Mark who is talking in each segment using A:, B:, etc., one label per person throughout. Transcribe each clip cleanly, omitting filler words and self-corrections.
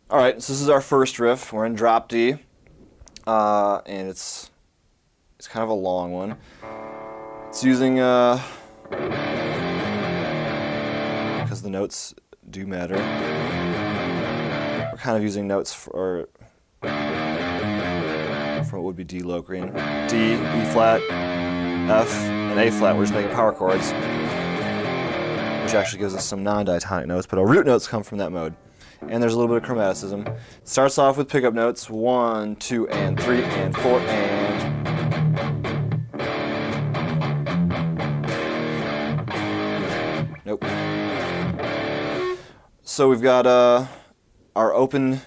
A: Alright, so this is our first riff. We're in drop D, and it's kind of a long one. It's using, because the notes do matter, we're kind of using notes for what would be D locring. D, E flat, F, and A flat. We're just making power chords, which actually gives us some non-diatonic notes, but our root notes come from that mode. And there's a little bit of chromaticism. It starts off with pickup notes, 1, 2, and 3, and 4, and... Nope. So we've got our open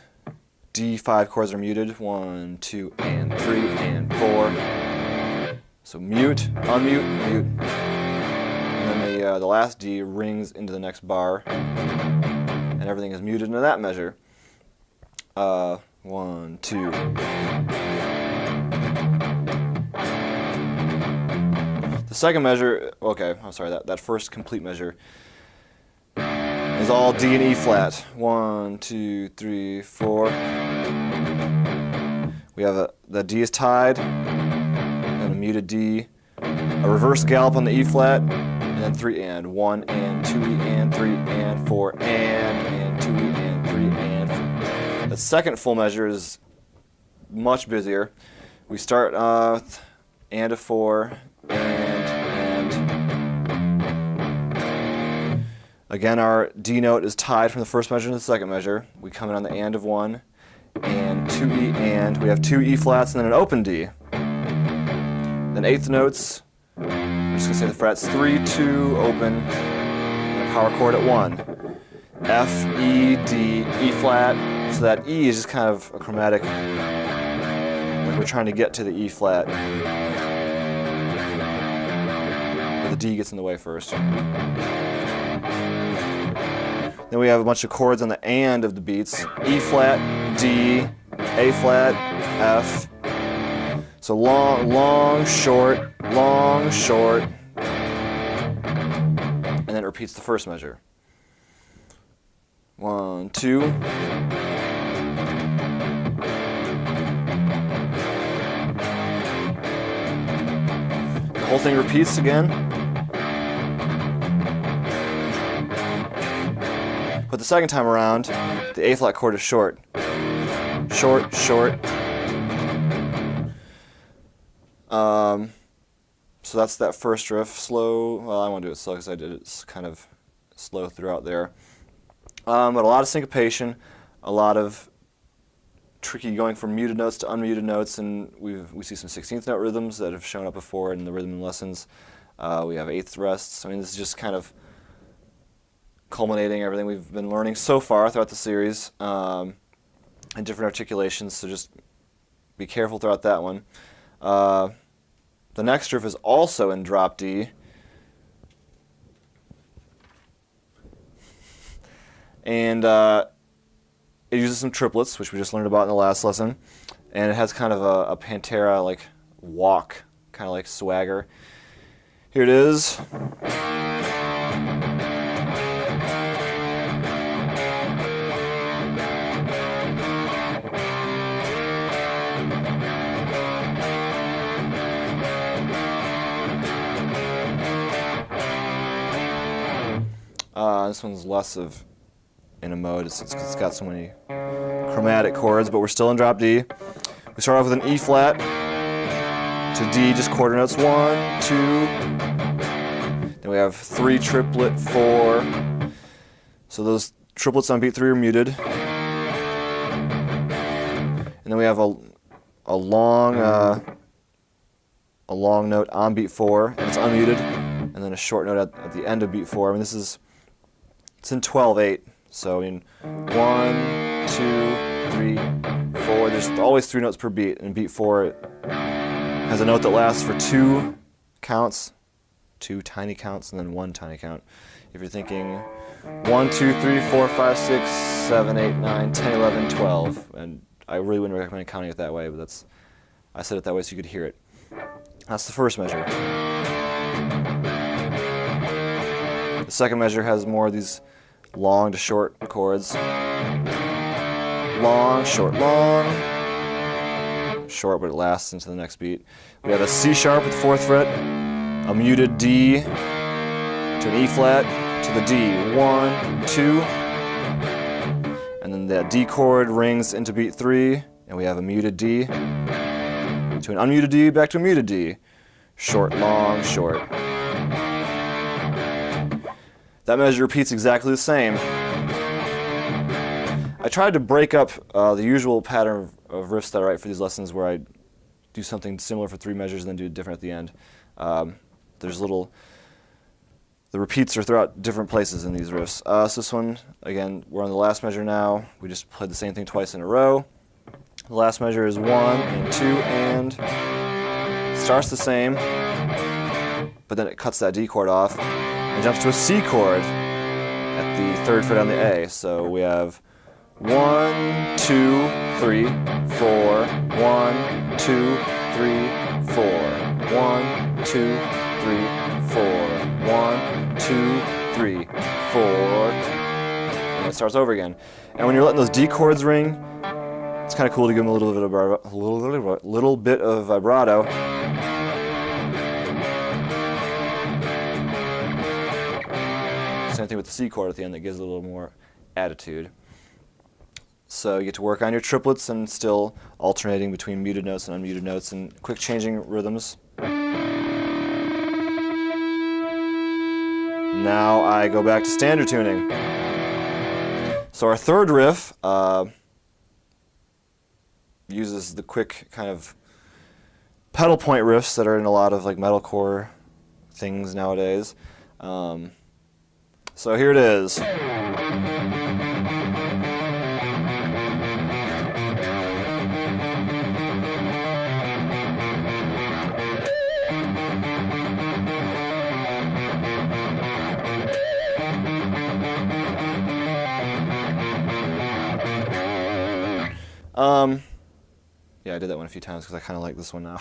A: D5 chords are muted, 1, 2, and 3, and 4. So mute, unmute, mute. And then the last D rings into the next bar. And everything is muted into that measure. 1, 2. The second measure, okay, I'm sorry, that first complete measure is all D and E flat. 1, 2, 3, 4. We have the D is tied, and a muted D, a reverse gallop on the E flat, and then 3 and 1 and 2 E and 3 and 4 and 2 E and 3 and 4. The second full measure is much busier. We start with and a 4 and. Again, our D note is tied from the first measure to the second measure. We come in on the and of 1 and 2 E and. We have 2 E flats and then an open D. Then eighth notes. I'm just going to say the frets 3, 2, open, and a power chord at 1. F, E, D, E flat. So that E is just kind of a chromatic, like we're trying to get to the E flat. But the D gets in the way first. Then we have a bunch of chords on the and of the beats. E flat, D, A flat, F. So long, long, short, long, short. And then it repeats the first measure. 1, 2. The whole thing repeats again. But the second time around, the A flat chord is short. Short, short. So that's that first riff. Slow. Well, I want to do it slow because I did it kind of slow throughout there. But a lot of syncopation, a lot of tricky going from muted notes to unmuted notes, and we see some 16th note rhythms that have shown up before in the rhythm lessons. We have eighth rests. I mean, this is just kind of culminating everything we've been learning so far throughout the series, and different articulations, so just be careful throughout that one. The next riff is also in drop D, and it uses some triplets, which we just learned about in the last lesson, and it has kind of a Pantera like walk, kind of like swagger. Here it is. This one's less of in a mode. It's got so many chromatic chords, but we're still in drop D. We start off with an E flat to D, just quarter notes. 1, 2. Then we have 3 triplet, 4. So those triplets on beat 3 are muted. And then we have a long note on beat 4, and it's unmuted, and then a short note at the end of beat 4. I mean, it's in 12/8. So in 1, 2, 3, 4. There's always 3 notes per beat, and beat 4 has a note that lasts for 2 counts, 2 tiny counts, and then 1 tiny count. If you're thinking 1, 2, 3, 4, 5, 6, 7, 8, 9, 10, 11, 12, and I really wouldn't recommend counting it that way, but I said it that way so you could hear it. That's the first measure. The second measure has more of these long to short chords. long, short, long, short, but it lasts into the next beat. We have a C sharp at the 4th fret, a muted D to an E flat to the D, 1, 2, and then that D chord rings into beat 3, and we have a muted D to an unmuted D back to a muted D, short, long, short. That measure repeats exactly the same. I tried to break up the usual pattern of riffs that I write for these lessons where I do something similar for 3 measures and then do it different at the end. The repeats are throughout different places in these riffs. So this one, again, we're on the last measure now. We just played the same thing twice in a row. The last measure is 1 and 2 and starts the same, but then it cuts that D chord off and jumps to a C chord at the 3rd fret on the A. So we have 1, 2, 3, 4, 1, 2, 3, 4, 1, 2, 3, 4, 1, 2, 3, 4, and it starts over again. And when you're letting those D chords ring, it's kind of cool to give them a little bit of vibrato. Same thing with the C chord at the end that gives it a little more attitude. So you get to work on your triplets and still alternating between muted notes and unmuted notes and quick changing rhythms. Now I go back to standard tuning. So our 3rd riff uses the quick kind of pedal point riffs that are in a lot of like metalcore things nowadays. So here it is. Yeah, I did that one a few times because I kind of like this one now.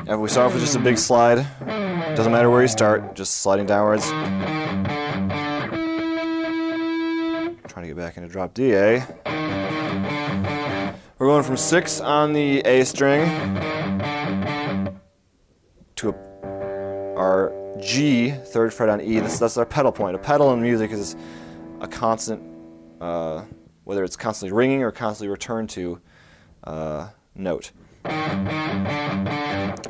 A: And we start off with just a big slide. Doesn't matter where you start, just sliding downwards. Trying to get back into drop D, A. We're going from 6 on the A string to our G, 3rd fret on E. That's our pedal point. A pedal in music is a constant, whether it's constantly ringing or constantly returned to note.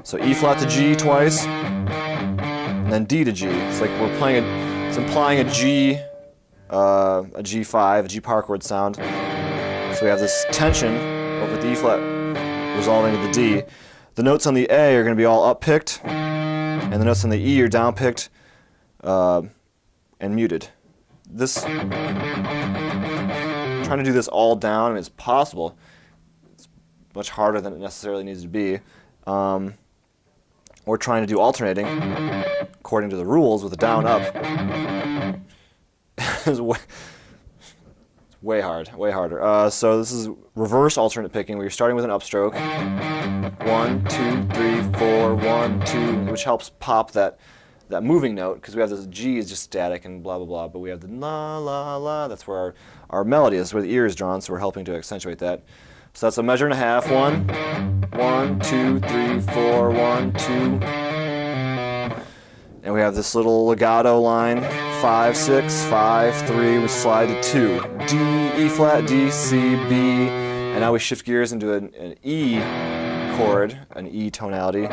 A: So E flat to G twice, and then D to G. It's like we're playing it's implying a G5, a G power chord sound. So we have this tension over the E flat resolving to the D. The notes on the A are going to be all up-picked, and the notes on the E are down-picked and muted. Trying to do this all down, I mean, it's possible. It's much harder than it necessarily needs to be. Or trying to do alternating according to the rules with a down up. It's way harder. So this is reverse alternate picking where you're starting with an upstroke. 1, 2, 3, 4, 1, 2, which helps pop that moving note, because we have this G is just static and blah blah blah, but we have the la la la, that's where our melody is, where the ear is drawn, so we're helping to accentuate that. So that's a measure and a half. 1, 2, 3, 4, 1, 2. And we have this little legato line, 5, 6, 5, 3, we slide to 2. D, E flat, D, C, B, and now we shift gears into an E chord, an E tonality.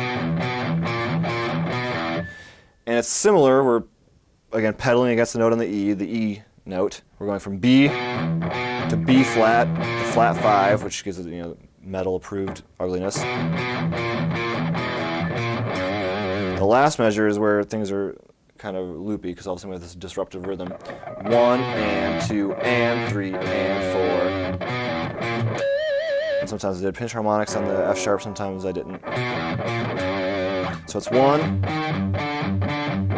A: And it's similar, we're again pedaling against the note on the E note. We're going from B to B flat, to flat 5, which gives it, metal approved ugliness. The last measure is where things are kind of loopy, because all of a sudden we have this disruptive rhythm. 1 and 2 and 3 and 4. And sometimes I did pinch harmonics on the F sharp, sometimes I didn't. So it's 1,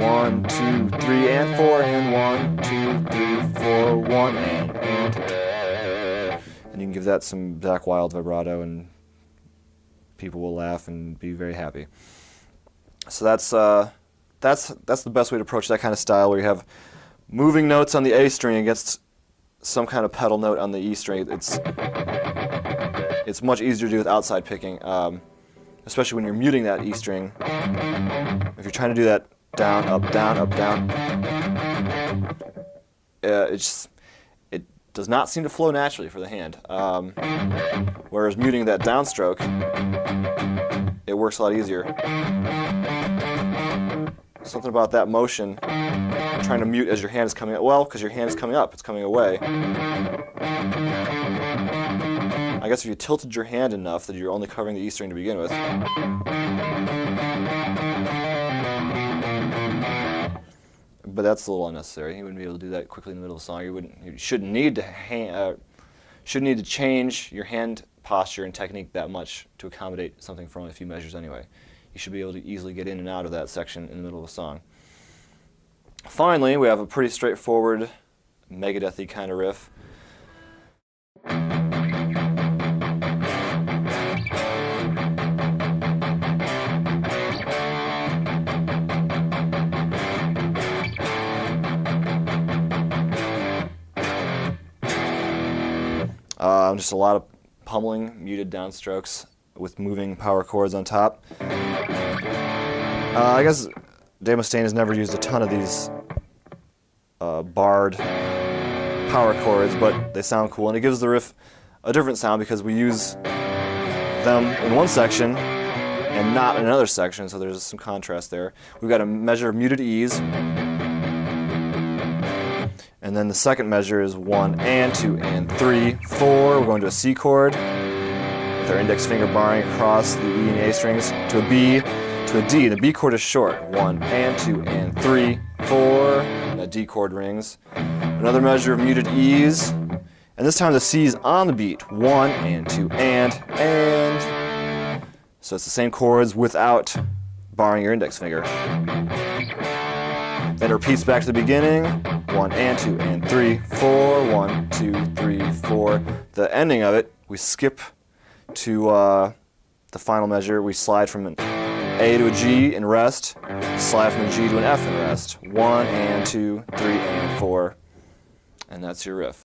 A: 1, 2, 3 and 4 and 1, 2, 3, 4, 1 and. And you can give that some Zakk Wylde vibrato and people will laugh and be very happy. So that's the best way to approach that kind of style, where you have moving notes on the A string against some kind of pedal note on the E string, it's much easier to do with outside picking, especially when you're muting that E string. If you're trying to do that down, up, down, up, down, it does not seem to flow naturally for the hand. Whereas muting that downstroke, it works a lot easier. Something about that motion, trying to mute as your hand is coming up. Well, because your hand is coming up, it's coming away. I guess if you tilted your hand enough that you're only covering the E string to begin with. But that's a little unnecessary. You wouldn't be able to do that quickly in the middle of a song. You shouldn't need to change your hand posture and technique that much to accommodate something for only a few measures anyway. You should be able to easily get in and out of that section in the middle of a song. Finally, we have a pretty straightforward Megadeth-y kind of riff. Just a lot of pummeling, muted downstrokes with moving power chords on top. I guess Dave Mustaine has never used a ton of these barred power chords, but they sound cool, and it gives the riff a different sound because we use them in one section and not in another section, so there's some contrast there. We've got a measure of muted E's, and then the second measure is 1 and 2 and 3, 4. We're going to a C chord with our index finger barring across the E and A strings to a B, to a D. The B chord is short. 1 and 2 and 3, 4. And a D chord rings. Another measure of muted E's, and this time the C is on the beat. 1 and 2 and. So it's the same chords without barring your index finger. Then it repeats back to the beginning. 1 and 2 and 3, 4, 1, 2, 3, 4. The ending of it, we skip to the final measure. We slide from an A to a G in rest, slide from a G to an F in rest. 1 and 2, 3 and 4, and that's your riff.